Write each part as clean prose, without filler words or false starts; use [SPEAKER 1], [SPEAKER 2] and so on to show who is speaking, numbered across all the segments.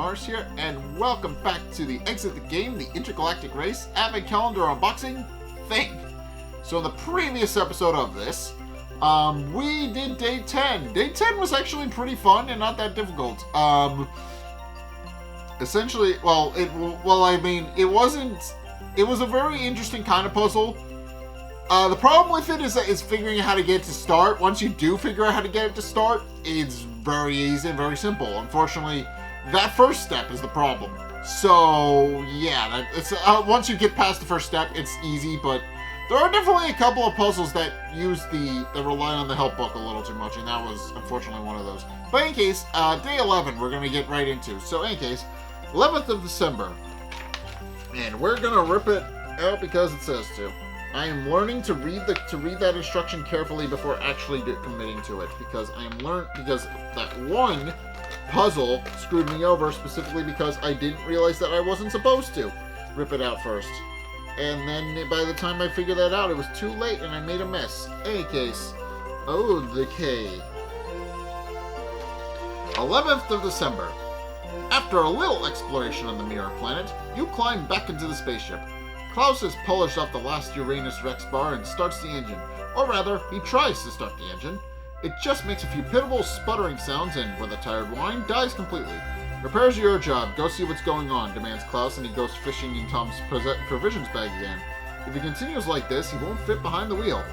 [SPEAKER 1] Mars here, and welcome back to the Exit the Game, the Intergalactic Race Advent Calendar unboxing thing. So in the previous episode of this, we did day 10. Day 10 was actually pretty fun and not that difficult. Essentially, it was a very interesting kind of puzzle. The problem with it is figuring out how to get it to start. Once you do figure out how to get it to start, it's very easy and very simple. Unfortunately, that first step is the problem. So, yeah, once you get past the first step, it's easy, but there are definitely a couple of puzzles that rely on the help book a little too much, and that was, unfortunately, one of those. But in any case, day 11, we're going to get right into. So, in any case, 11th of December, and we're going to rip it out because it says to. I am learning to read that instruction carefully before actually committing to it, because because that one puzzle screwed me over, specifically because I didn't realize that I wasn't supposed to rip it out first. And then by the time I figured that out, it was too late and I made a mess. In any case, okay. 11th of December. After a little exploration on the Mirror Planet, you climb back into the spaceship. Klaus has polished off the last Uranus Rex bar and starts the engine. Or rather, he tries to start the engine. It just makes a few pitiable sputtering sounds and, with a tired whine, dies completely. Repairs are your job. Go see what's going on, demands Klaus, and he goes fishing in Tom's provisions bag again. If he continues like this, he won't fit behind the wheel.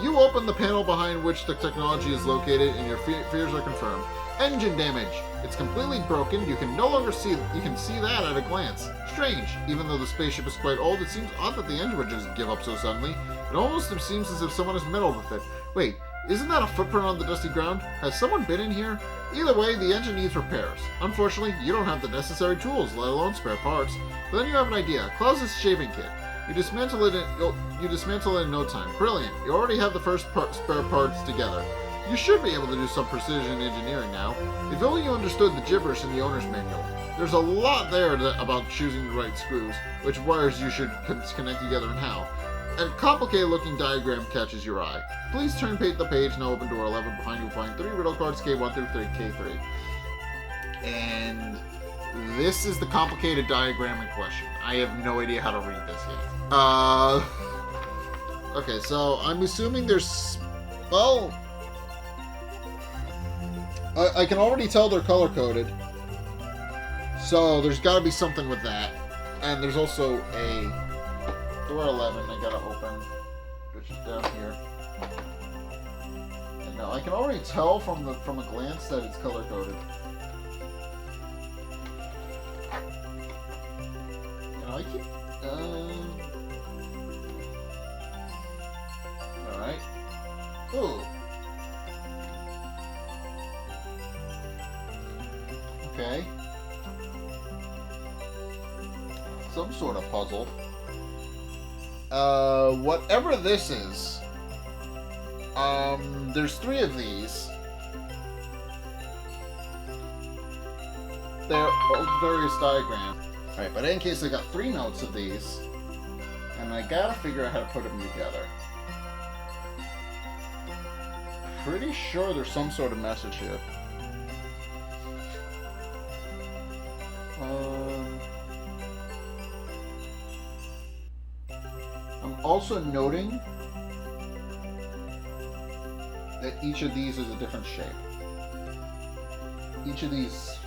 [SPEAKER 1] You open the panel behind which the technology is located, and your fears are confirmed. Engine damage. It's completely broken. You can no longer see. You can see that at a glance. Strange. Even though the spaceship is quite old, it seems odd that the engine would just give up so suddenly. It almost seems as if someone has meddled with it. Wait, isn't that a footprint on the dusty ground? Has someone been in here? Either way, the engine needs repairs. Unfortunately, you don't have the necessary tools, let alone spare parts. But then you have an idea. Klaus's shaving kit. You dismantle it in no time. Brilliant. You already have the first spare parts together. You should be able to do some precision engineering now. If only you understood the gibberish in the owner's manual. There's a lot there about choosing the right screws, which wires you should connect together and how. A complicated-looking diagram catches your eye. Please turn the page now. Open door 11. Behind you will find 3 riddle cards, K1 through K3. And this is the complicated diagram in question. I have no idea how to read this yet. Okay, so I'm assuming there's... Well... I can already tell they're color-coded. So there's got to be something with that. And there's also a door 11 I gotta open, which is down here. And now I can already tell from a glance that it's color-coded. And I can... Alright. Ooh. Okay. Some sort of puzzle. Whatever this is, there's 3 of these. They're various diagrams. Alright, but in case I got 3 notes of these, and I gotta figure out how to put them together. Pretty sure there's some sort of message here. I'm also noting that each of these is a different shape. Each of these,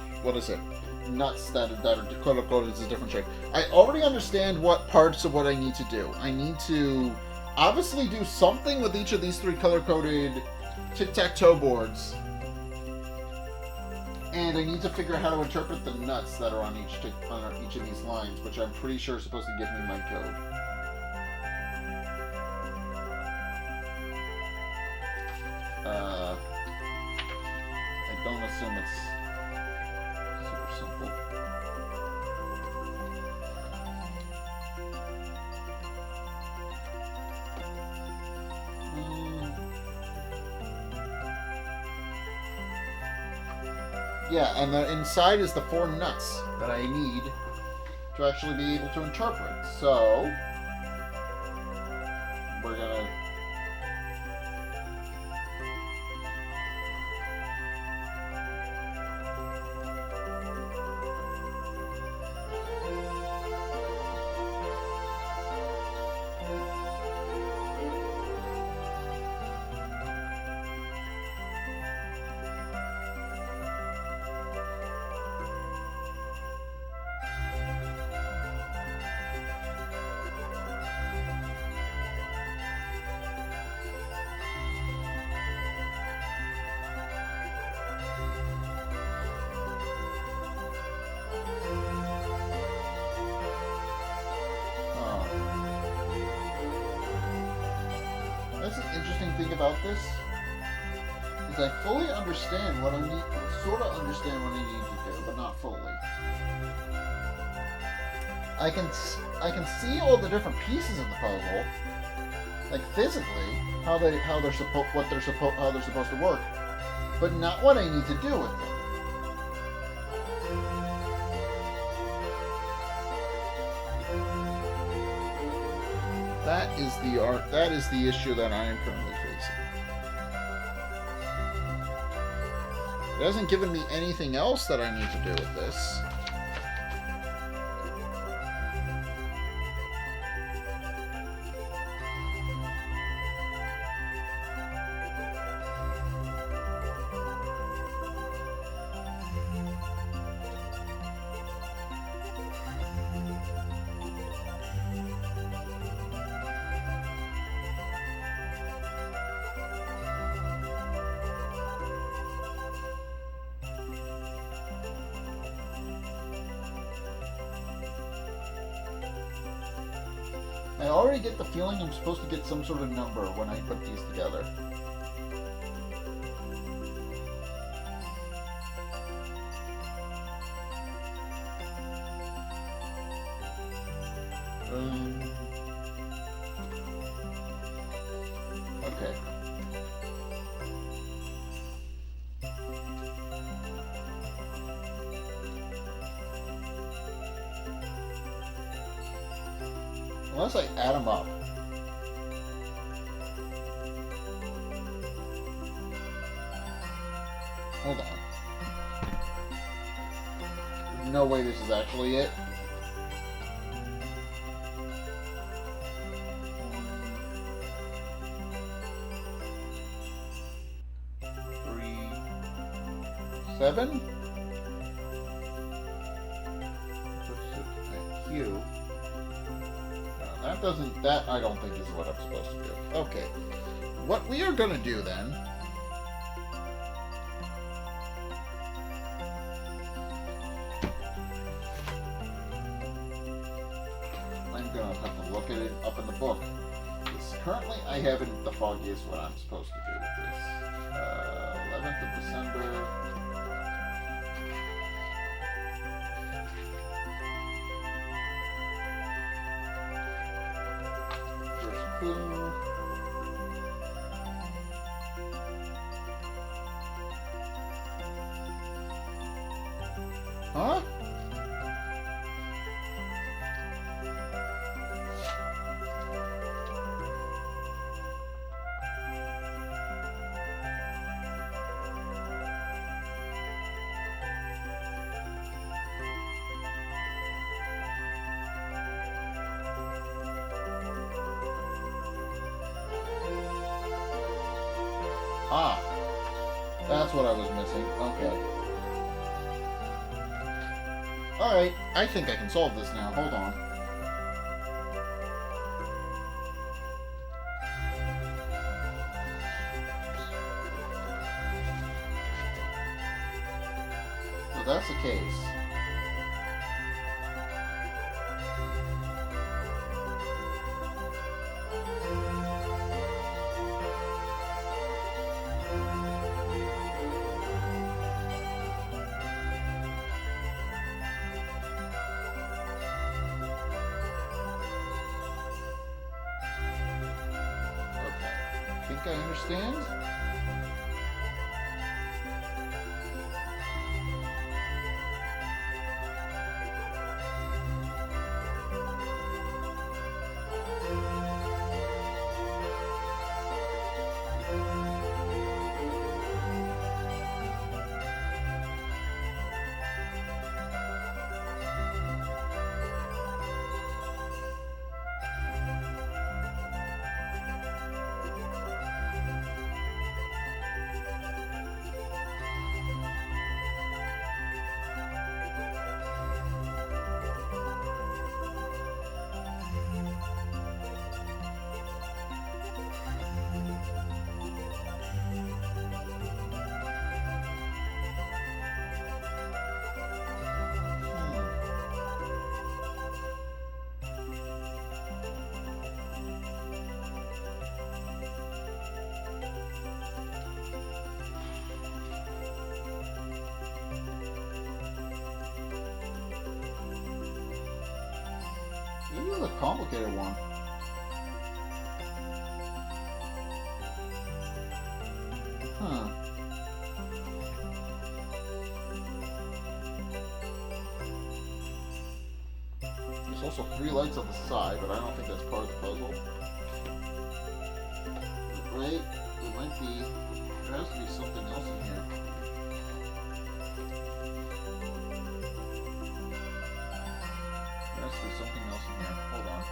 [SPEAKER 1] nuts that are color-coded is a different shape. I already understand what parts of what I need to do. I need to obviously do something with each of these 3 color-coded tic-tac-toe boards. And I need to figure out how to interpret the nuts that are on each of these lines, which I'm pretty sure is supposed to give me my code. I don't assume it's super simple. Yeah, and the inside is the 4 nuts that I need to actually be able to interpret. So, we're gonna...
[SPEAKER 2] about this is I fully understand what I need, sort of understand what I need to do, but not fully. I can see all the different pieces of the puzzle, like physically, how they're supposed to work, but not what I need to do with them. That is the issue that I am currently facing. It hasn't given me anything else that I need to do with this. I already get the feeling I'm supposed to get some sort of number when I put these together. Okay. Unless I add them up. Hold on. There's no way this is actually it. Three, 7. Q. That I don't think is what I'm supposed to do. Okay. What we are going to do then I'm going to have to look at it up in the book. Because currently I haven't the foggiest what I'm supposed to do with this. 11th of December. Clue. Huh? Ah, that's what I was missing. Okay. Alright, I think I can solve this now. Hold on. So that's the case. I understand. This is a complicated one. Huh. There's also 3 lights on the side, but I don't think that's part of the puzzle. Right? There might be. There has to be something else in here. There has to be something else in here. Hold on.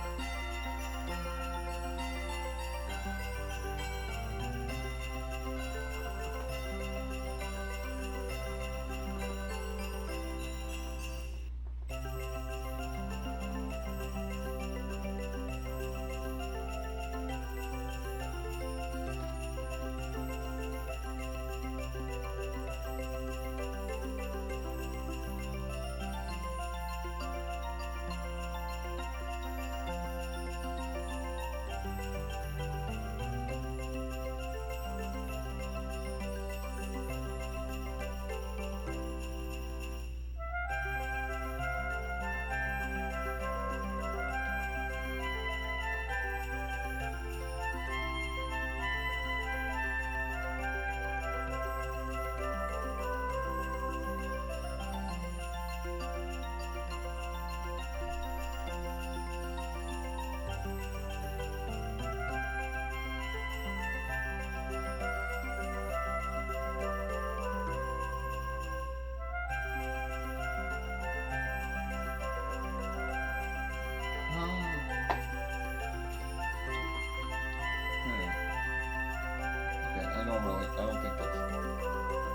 [SPEAKER 2] I don't think that's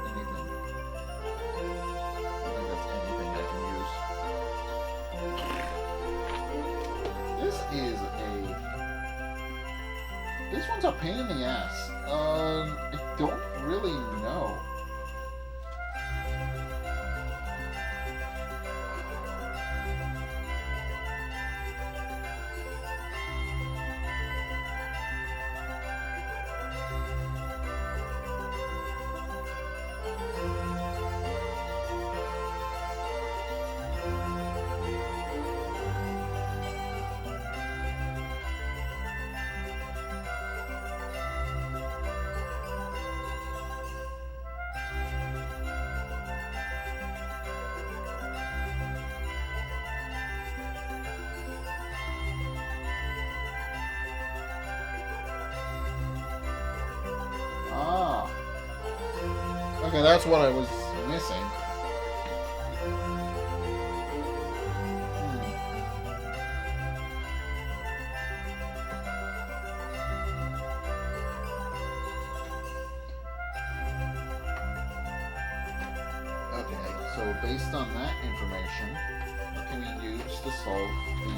[SPEAKER 2] anything. I don't think that's anything I can use. This one's a pain in the ass. I don't really know. Okay, that's what I was missing. Okay, so based on that information, what can we use to solve the...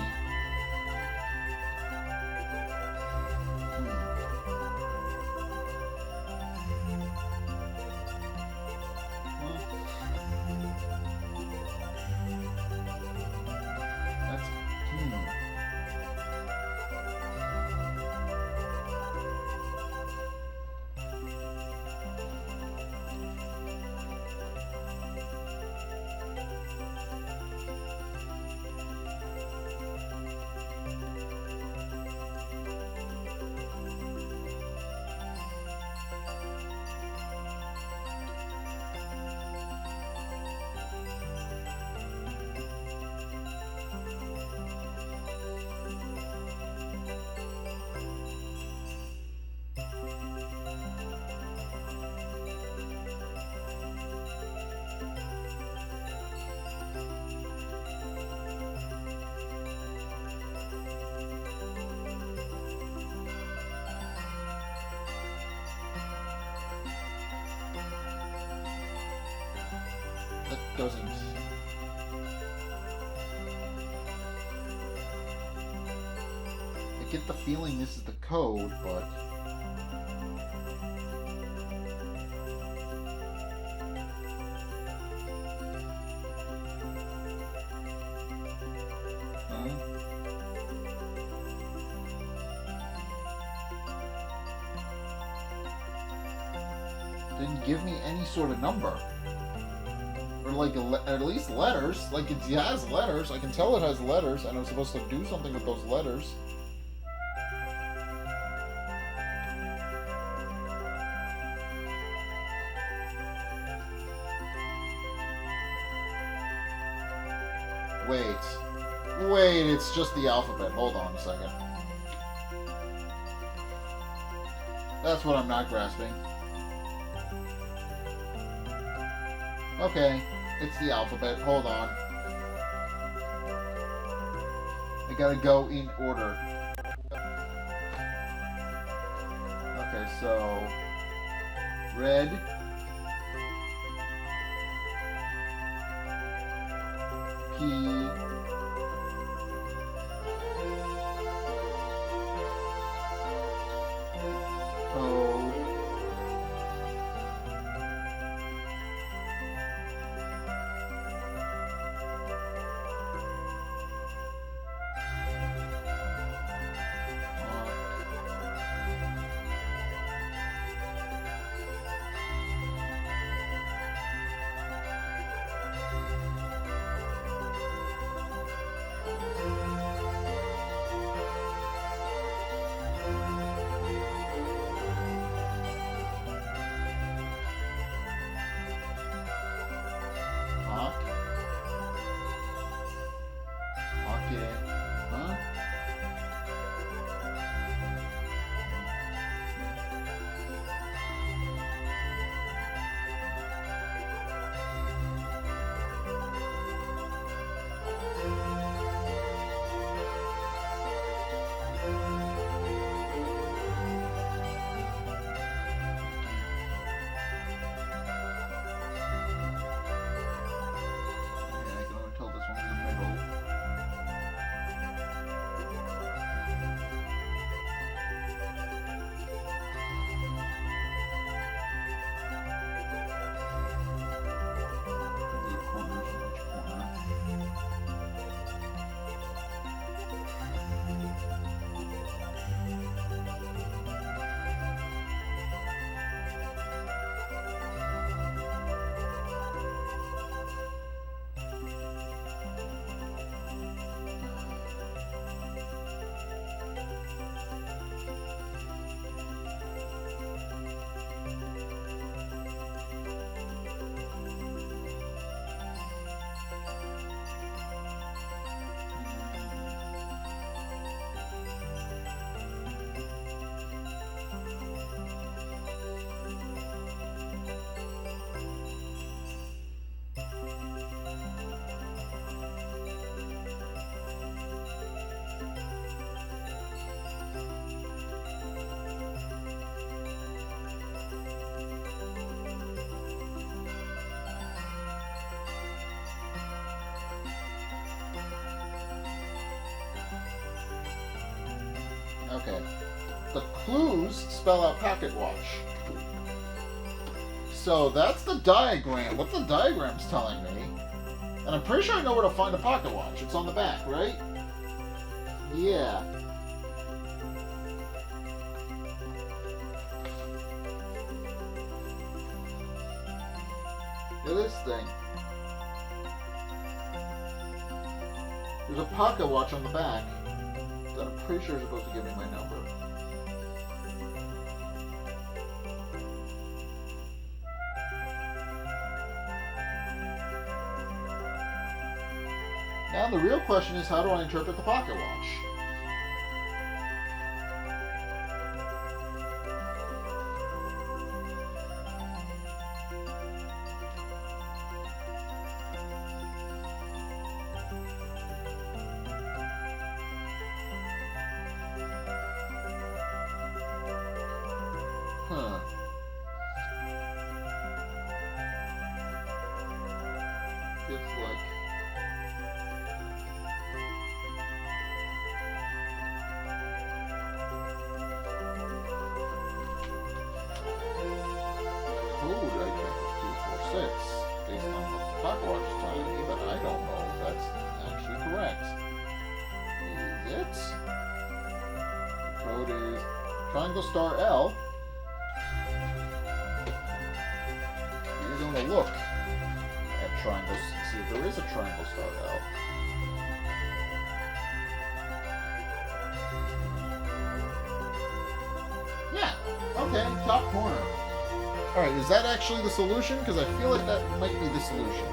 [SPEAKER 2] That doesn't... I get the feeling this is the code, but... Didn't give me any sort of number. Or like at least letters. Like it has letters. I can tell it has letters, and I'm supposed to do something with those letters. Wait, it's just the alphabet. Hold on a second. That's what I'm not grasping. Okay, it's the alphabet. Hold on. I gotta go in order. Okay, so... red... P... O... Okay. The clues spell out pocket watch. So that's the diagram. What the diagram's telling me. And I'm pretty sure I know where to find a pocket watch. It's on the back, right? Yeah. Look at this thing. There's a pocket watch on the back that I'm pretty sure is supposed to give me my number. Now the real question is, how do I interpret the pocket watch? It's like... code I checked was 246 based on what the pocket watch is telling me, but I don't know if that's actually correct. Is it? The code is triangle star L. We're going to look at triangle. See if there is a triangle started out. Yeah. Okay. Top corner. All right. Is that actually the solution? Because I feel like that might be the solution.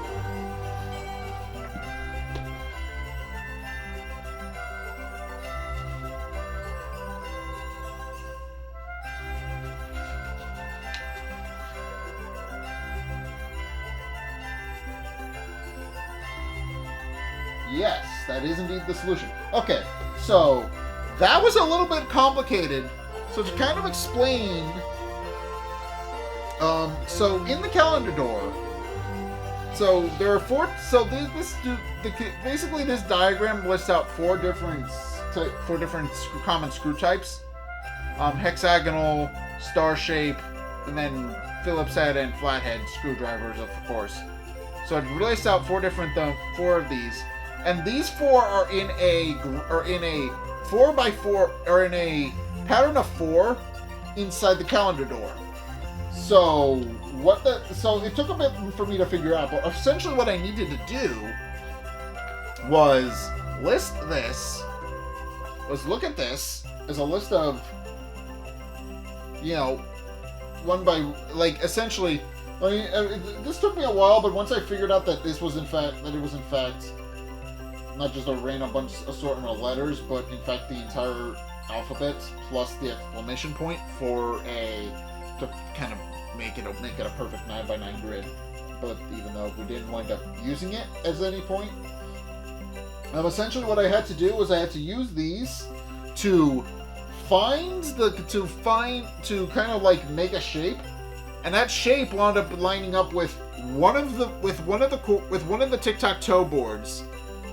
[SPEAKER 2] Yes, that is indeed the solution. Okay, so that was a little bit complicated. So to kind of explain, so in the calendar door, so there are four. So basically this diagram lists out four different common screw types: hexagonal, star shape, and then Phillips head and flathead screwdrivers, of course. So it lists out four of these. And these four are in a 4x4 or in a pattern of 4 inside the calendar door. So it took a bit for me to figure out, but essentially what I needed to do was look at this as a list of, one by, essentially, this took me a while, but once I figured out that it was in fact not just a random assortment of letters, but in fact the entire alphabet plus the exclamation point to kind of make it a perfect 9x9 grid. But even though we didn't wind up using it at any point, essentially what I had to do was I had to use these to kind of like make a shape, and that shape wound up lining up with one of the tic-tac-toe boards,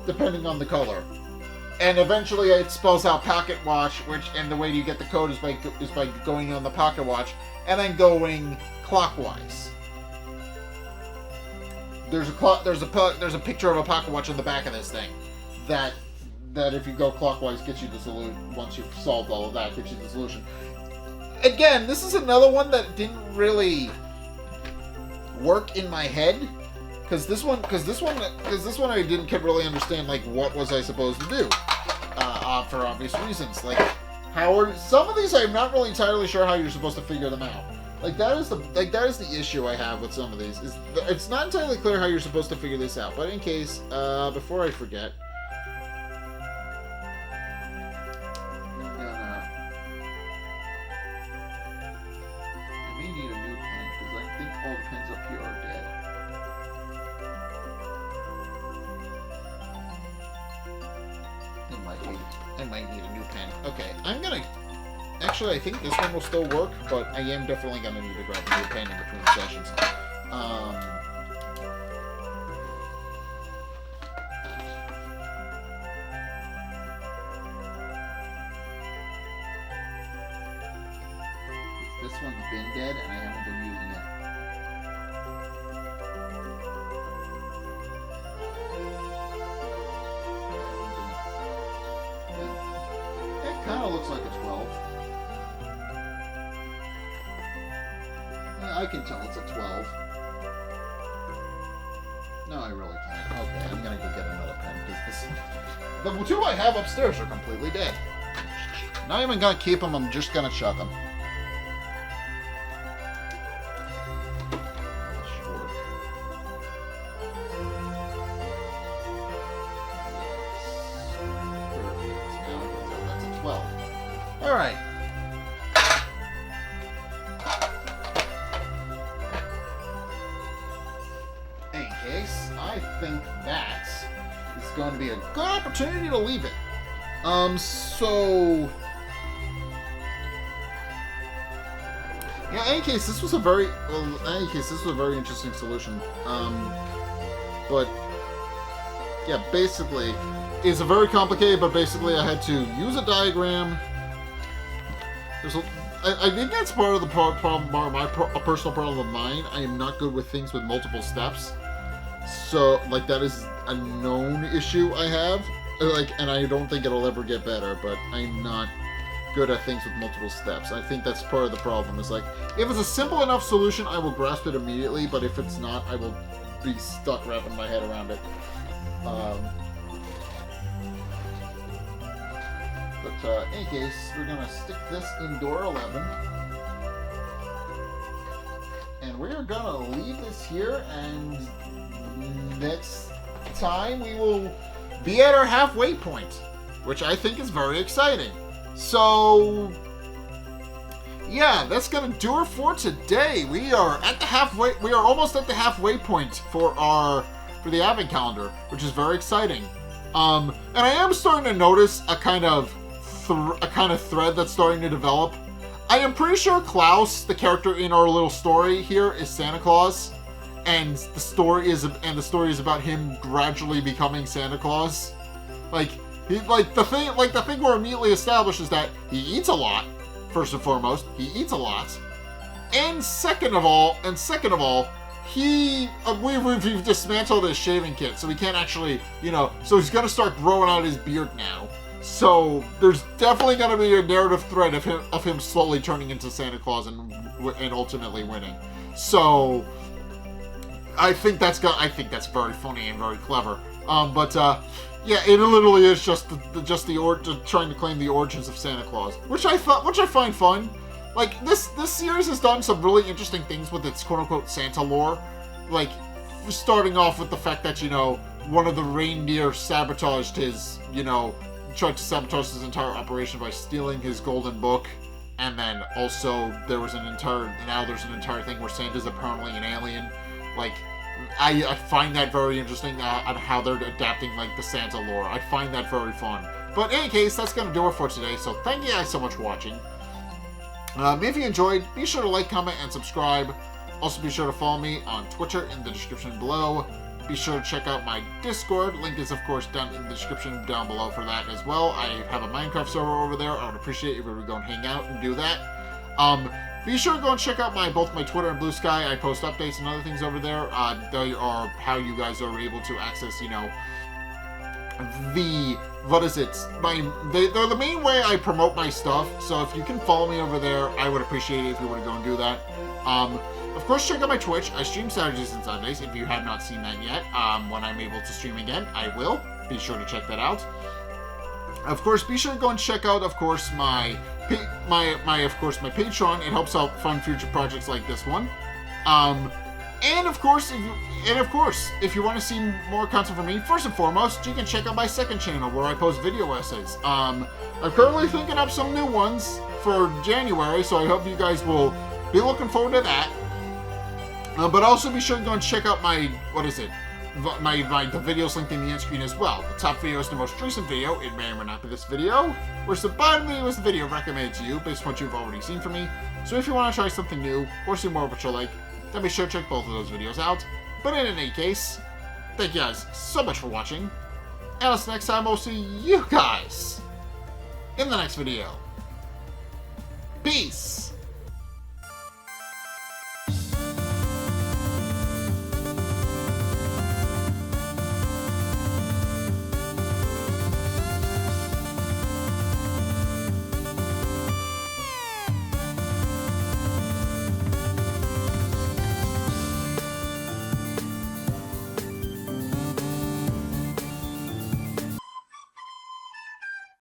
[SPEAKER 2] depending on the color. And eventually it spells out pocket watch, and the way you get the code is by going on the pocket watch and then going clockwise. There's a picture of a pocket watch on the back of this thing that if you go clockwise gets you the solution. Once you've solved all of that, gets you the solution. Again, this is another one that didn't really work in my head. Because this one I didn't really understand, like, what was I supposed to do, for obvious reasons. Like, some of these I'm not really entirely sure how you're supposed to figure them out. That is the issue I have with some of these. It's not entirely clear how you're supposed to figure this out. But in case, before I forget, I may need a new pen because I think all the pens up here are dead. I might need a new pen. Okay, actually, I think this one will still work, but I am definitely gonna need to grab a new pen in between sessions. This one's been dead, and I haven't been using it. Kind of looks like a 12. Yeah, I can tell it's a 12. No, I really can't. Okay, I'm gonna go get another pen because the two I have upstairs are completely dead. Not even gonna keep them. I'm just gonna chuck them. Alright. In case, I think that is going to be a good opportunity to leave it. So... yeah, in any case, this was a very interesting solution. But yeah, basically, it's a very complicated, but basically I had to use a diagram. I think that's part of the problem, a personal problem of mine. I am not good with things with multiple steps. So, that is a known issue I have. And I don't think it'll ever get better, but I'm not good at things with multiple steps. I think that's part of the problem. Is if it's a simple enough solution, I will grasp it immediately, but if it's not, I will
[SPEAKER 1] be stuck wrapping my head around it. But in any case, we're gonna stick this in door 11. And we're gonna leave this here, and next time we will be at our halfway point, which I think is very exciting. So yeah, that's gonna do it for today. We are almost at the halfway point for the advent calendar, which is very exciting. And I am starting to notice a kind of thread that's starting to develop. I am pretty sure Klaus, the character in our little story here, is Santa Claus, and the story is about him gradually becoming Santa Claus. The thing we're immediately established is that he eats a lot. First and foremost, he eats a lot, and second of all, we've dismantled his shaving kit, so he can't actually, so he's gonna start growing out his beard now. So there's definitely going to be a narrative thread of him slowly turning into Santa Claus and ultimately winning. So I think that's very funny and very clever. Yeah, it literally is just trying to claim the origins of Santa Claus, which I find fun. Like this series has done some really interesting things with its quote unquote Santa lore, like starting off with the fact that one of the reindeer sabotaged his tried to sabotage his entire operation by stealing his golden book, and then also there's an entire thing where Santa's apparently an alien. Like, I find that very interesting on how they're adapting like the Santa lore. I find that very fun. But in any case, that's gonna do it for today. So thank you guys so much for watching. If you enjoyed, be sure to like, comment, and subscribe. Also, be sure to follow me on Twitter in the description below. Be sure to check out my Discord. Link is, of course, down in the description down below for that as well. I have a Minecraft server over there. I would appreciate if you were to go and hang out and do that. Be sure to go and check out both my Twitter and Blue Sky. I post updates and other things over there. They are how you guys are able to access, they're the main way I promote my stuff. So if you can follow me over there, I would appreciate it if you were to go and do that. Of course, check out my Twitch. I stream Saturdays and Sundays. If you have not seen that yet, when I'm able to stream again, I will. Be sure to check that out. Of course, be sure to go and check out, of course, my Patreon. It helps out fund future projects like this one. And of course, if you want to see more content from me, first and foremost, you can check out my second channel where I post video essays. I'm currently thinking up some new ones for January, so I hope you guys will be looking forward to that. But also be sure to go and check out the videos linked in the end screen as well. The top video is the most recent video. It may or may not be this video. Whereas the bottom video is the video recommended to you based on what you've already seen from me. So if you want to try something new or see more of what you like, then be sure to check both of those videos out. But in any case, thank you guys so much for watching. And until next time, I'll see you guys in the next video. Peace!